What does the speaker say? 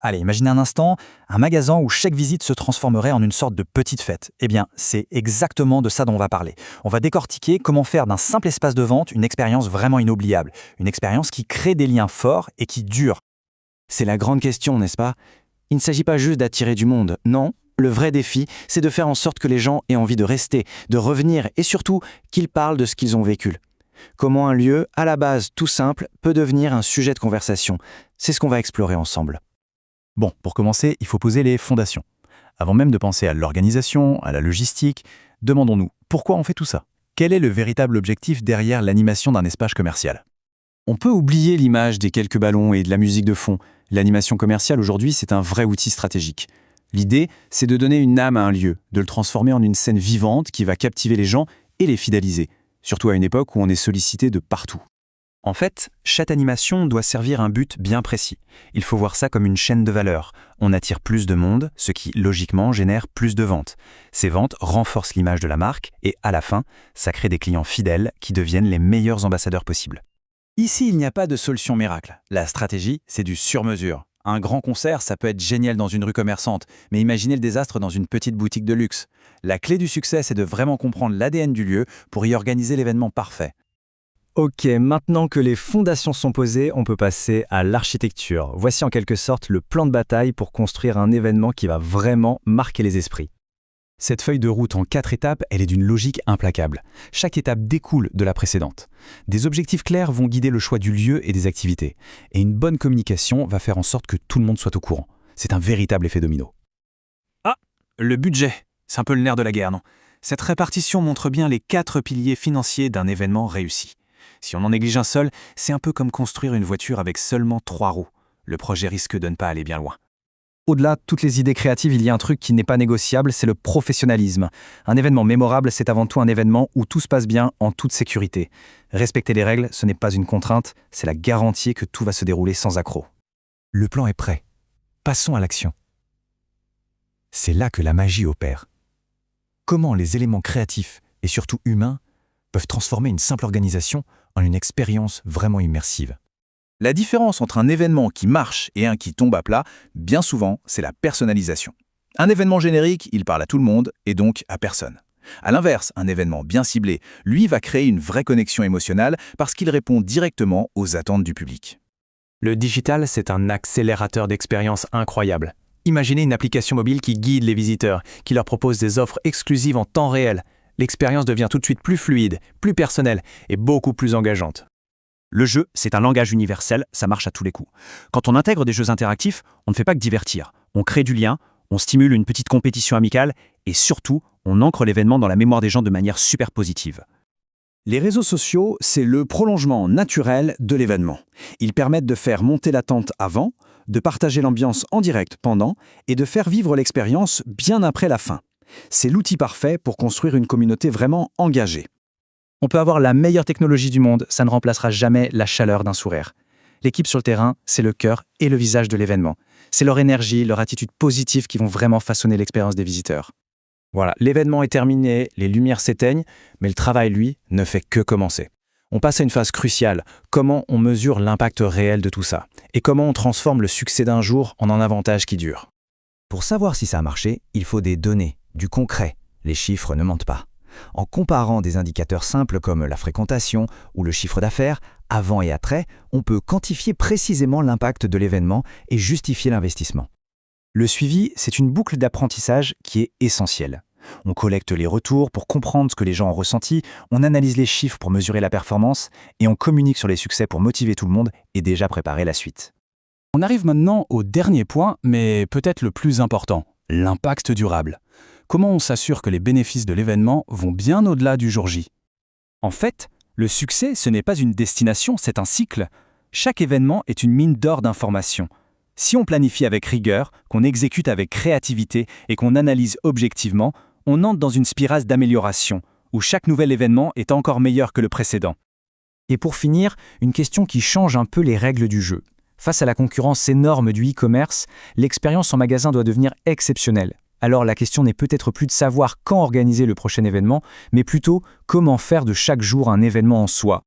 Allez, imaginez un instant un magasin où chaque visite se transformerait en une sorte de petite fête. Eh bien, c'est exactement de ça dont on va parler. On va décortiquer comment faire d'un simple espace de vente une expérience vraiment inoubliable. Une expérience qui crée des liens forts et qui dure. C'est la grande question, n'est-ce pas? Il ne s'agit pas juste d'attirer du monde, non. Le vrai défi, c'est de faire en sorte que les gens aient envie de rester, de revenir et surtout qu'ils parlent de ce qu'ils ont vécu. Comment un lieu, à la base tout simple, peut devenir un sujet de conversation. C'est ce qu'on va explorer ensemble. Bon, pour commencer, il faut poser les fondations. Avant même de penser à l'organisation, à la logistique, demandons-nous pourquoi on fait tout ça? Quel est le véritable objectif derrière l'animation d'un espace commercial? On peut oublier l'image des quelques ballons et de la musique de fond. L'animation commerciale aujourd'hui, c'est un vrai outil stratégique. L'idée, c'est de donner une âme à un lieu, de le transformer en une scène vivante qui va captiver les gens et les fidéliser, surtout à une époque où on est sollicité de partout. En fait, chaque animation doit servir un but bien précis. Il faut voir ça comme une chaîne de valeur. On attire plus de monde, ce qui, logiquement, génère plus de ventes. Ces ventes renforcent l'image de la marque et, à la fin, ça crée des clients fidèles qui deviennent les meilleurs ambassadeurs possibles. Ici, il n'y a pas de solution miracle. La stratégie, c'est du sur-mesure. Un grand concert, ça peut être génial dans une rue commerçante, mais imaginez le désastre dans une petite boutique de luxe. La clé du succès, c'est de vraiment comprendre l'ADN du lieu pour y organiser l'événement parfait. Ok, maintenant que les fondations sont posées, on peut passer à l'architecture. Voici en quelque sorte le plan de bataille pour construire un événement qui va vraiment marquer les esprits. Cette feuille de route en 4 étapes, elle est d'une logique implacable. Chaque étape découle de la précédente. Des objectifs clairs vont guider le choix du lieu et des activités. Et une bonne communication va faire en sorte que tout le monde soit au courant. C'est un véritable effet domino. Ah, le budget. C'est un peu le nerf de la guerre, non? Cette répartition montre bien les 4 piliers financiers d'un événement réussi. Si on en néglige un seul, c'est un peu comme construire une voiture avec seulement 3 roues. Le projet risque de ne pas aller bien loin. Au-delà de toutes les idées créatives, il y a un truc qui n'est pas négociable, c'est le professionnalisme. Un événement mémorable, c'est avant tout un événement où tout se passe bien en toute sécurité. Respecter les règles, ce n'est pas une contrainte, c'est la garantie que tout va se dérouler sans accroc. Le plan est prêt. Passons à l'action. C'est là que la magie opère. Comment les éléments créatifs et surtout humains peuvent transformer une simple organisation en une expérience vraiment immersive. La différence entre un événement qui marche et un qui tombe à plat, bien souvent, c'est la personnalisation. Un événement générique, il parle à tout le monde et donc à personne. À l'inverse, un événement bien ciblé, lui, va créer une vraie connexion émotionnelle parce qu'il répond directement aux attentes du public. Le digital, c'est un accélérateur d'expérience incroyable. Imaginez une application mobile qui guide les visiteurs, qui leur propose des offres exclusives en temps réel. L'expérience devient tout de suite plus fluide, plus personnelle et beaucoup plus engageante. Le jeu, c'est un langage universel, ça marche à tous les coups. Quand on intègre des jeux interactifs, on ne fait pas que divertir. On crée du lien, on stimule une petite compétition amicale et surtout, on ancre l'événement dans la mémoire des gens de manière super positive. Les réseaux sociaux, c'est le prolongement naturel de l'événement. Ils permettent de faire monter l'attente avant, de partager l'ambiance en direct pendant et de faire vivre l'expérience bien après la fin. C'est l'outil parfait pour construire une communauté vraiment engagée. On peut avoir la meilleure technologie du monde, ça ne remplacera jamais la chaleur d'un sourire. L'équipe sur le terrain, c'est le cœur et le visage de l'événement. C'est leur énergie, leur attitude positive qui vont vraiment façonner l'expérience des visiteurs. Voilà, l'événement est terminé, les lumières s'éteignent, mais le travail, lui, ne fait que commencer. On passe à une phase cruciale, comment on mesure l'impact réel de tout ça, et comment on transforme le succès d'un jour en un avantage qui dure. Pour savoir si ça a marché, il faut des données, du concret. Les chiffres ne mentent pas. En comparant des indicateurs simples comme la fréquentation ou le chiffre d'affaires, avant et après, on peut quantifier précisément l'impact de l'événement et justifier l'investissement. Le suivi, c'est une boucle d'apprentissage qui est essentielle. On collecte les retours pour comprendre ce que les gens ont ressenti, on analyse les chiffres pour mesurer la performance et on communique sur les succès pour motiver tout le monde et déjà préparer la suite. On arrive maintenant au dernier point, mais peut-être le plus important, l'impact durable. Comment on s'assure que les bénéfices de l'événement vont bien au-delà du jour J? En fait, le succès, ce n'est pas une destination, c'est un cycle. Chaque événement est une mine d'or d'informations. Si on planifie avec rigueur, qu'on exécute avec créativité et qu'on analyse objectivement, on entre dans une spirale d'amélioration, où chaque nouvel événement est encore meilleur que le précédent. Et pour finir, une question qui change un peu les règles du jeu. Face à la concurrence énorme du e-commerce, l'expérience en magasin doit devenir exceptionnelle. Alors la question n'est peut-être plus de savoir quand organiser le prochain événement, mais plutôt comment faire de chaque jour un événement en soi.